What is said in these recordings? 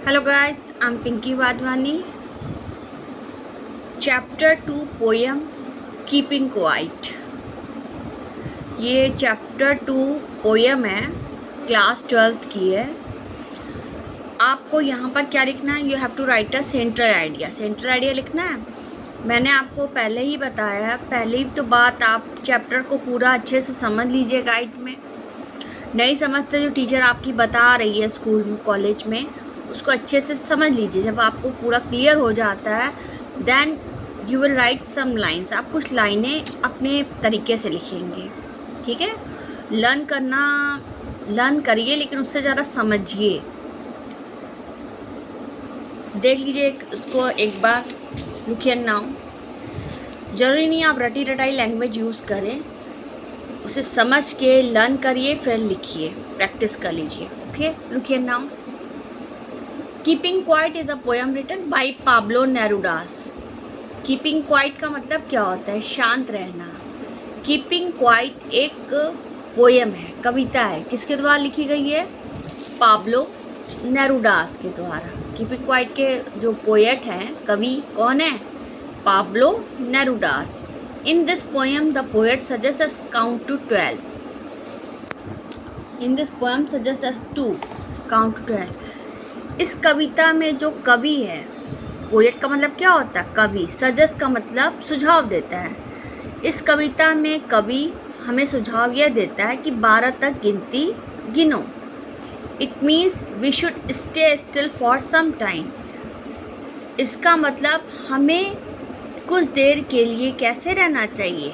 Hello guys, I'm Pinky Wadhwani. Chapter 2 poem Keeping Quiet. ये chapter 2 poem है, class 12th की है। आपको यहाँ पर क्या लिखना है? You have to write a central idea. Central idea लिखना है। मैंने आपको पहले ही बताया है, पहली तो बात आप चैप्टर को पूरा अच्छे से समझ लीजिए। गाइड में नहीं समझते जो टीचर आपकी बता रही है स्कूल कॉलेज में, उसको अच्छे से समझ लीजिए। जब आपको पूरा क्लियर हो जाता है then you will write some lines. आप कुछ लाइनें अपने तरीके से लिखेंगे, ठीक है। लर्न करिए लेकिन उससे ज़्यादा समझिए। देख लीजिए इसको एक बार, लुक हियर नाउ। ज़रूरी नहीं आप रटी रटाई लैंग्वेज यूज़ करें, उसे समझ के लर्न करिए फिर लिखिए, प्रैक्टिस कर लीजिए। Okay, look here now. Keeping quiet is a poem written by Pablo Neruda's. Keeping quiet का मतलब क्या होता है? शांत रहना। कीपिंग क्वाइट एक पोएम है, कविता है। किसके द्वारा लिखी गई है? पाब्लो नेरुडास के द्वारा। कीपिंग क्वाइट के जो पोएट हैं, कवि कौन है? Pablo नेरुडास। In this poem, the poet suggests us count to 12. In this poem suggests us to count to 12. इस कविता में जो कवि है, पोएट का मतलब क्या होता है? कवि। सजेस्ट का मतलब सुझाव देता है। इस कविता में कवि हमें सुझाव यह देता है कि 12 तक गिनती गिनो। It means we should stay still for some time. इसका मतलब हमें कुछ देर के लिए कैसे रहना चाहिए?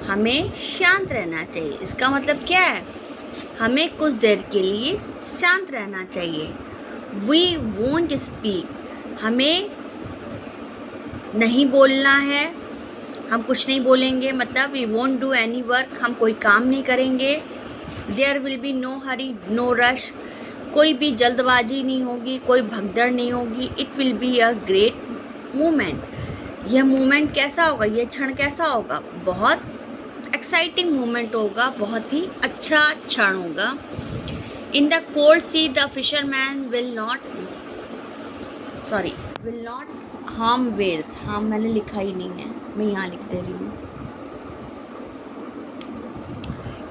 हमें शांत रहना चाहिए। इसका मतलब क्या है? हमें कुछ देर के लिए शांत रहना चाहिए। We won't speak. हमें नहीं बोलना है, हम कुछ नहीं बोलेंगे। मतलब we won't do any work, हम कोई काम नहीं करेंगे। There will be no hurry no rush. कोई भी जल्दबाजी नहीं होगी, कोई भगदड़ नहीं होगी। It will be a great moment. यह मोमेंट कैसा होगा? यह क्षण कैसा होगा? बहुत एक्साइटिंग मोमेंट होगा, बहुत ही अच्छा क्षण होगा। In the cold sea the fisherman will not harm whales. हाँ, मैंने लिखा ही नहीं है, मैं यहाँ लिख दे रही हूँ।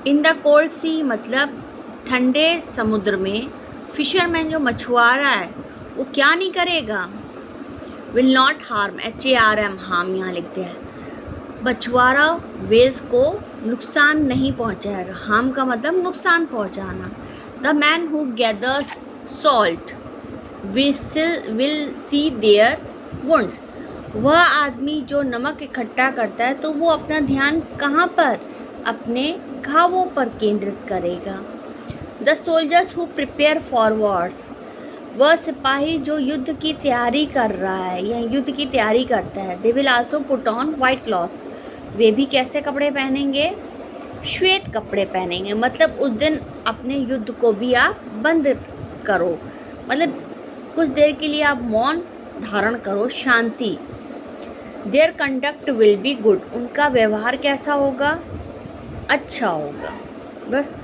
इन द कोल्ड सी मतलब ठंडे समुद्र में, फिशरमैन जो मछुआरा है वो क्या नहीं करेगा? Will not harm, HARM, harm यहाँ लिखते हैं। मछुआरा वेल्स को नुकसान नहीं पहुँचाएगा। हार्म का मतलब नुकसान पहुँचाना। The man who gathers salt will see their wounds. वह आदमी जो नमक इकट्ठा करता है तो वो अपना ध्यान कहाँ पर? अपने घावों पर केंद्रित करेगा। The soldiers who prepare for Wars. वह सिपाही जो युद्ध की तैयारी कर रहा है या युद्ध की तैयारी करता है। They will also put on white cloth. वे भी कैसे कपड़े पहनेंगे? श्वेत कपड़े पहनेंगे। मतलब उस दिन अपने युद्ध को भी आप बंद करो, मतलब कुछ देर के लिए आप मौन धारण करो, शांति। Their conduct will be good. उनका व्यवहार कैसा होगा? अच्छा होगा। बस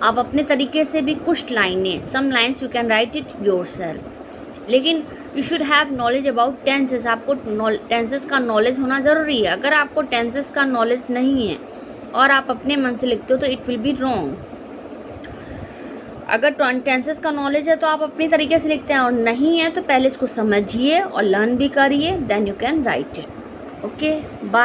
आप अपने तरीके से भी कुछ लाइनें, some lines you can write it yourself. लेकिन you should have knowledge about tenses. आपको टेंसेस का नॉलेज होना ज़रूरी है। अगर आपको टेंसेस का नॉलेज नहीं है और आप अपने मन से लिखते हो तो इट विल बी रॉन्ग। अगर टेंसेस का नॉलेज है तो आप अपनी तरीके से लिखते हैं, और नहीं है तो पहले इसको समझिए और लर्न भी करिए, then you can write it. Okay, bye.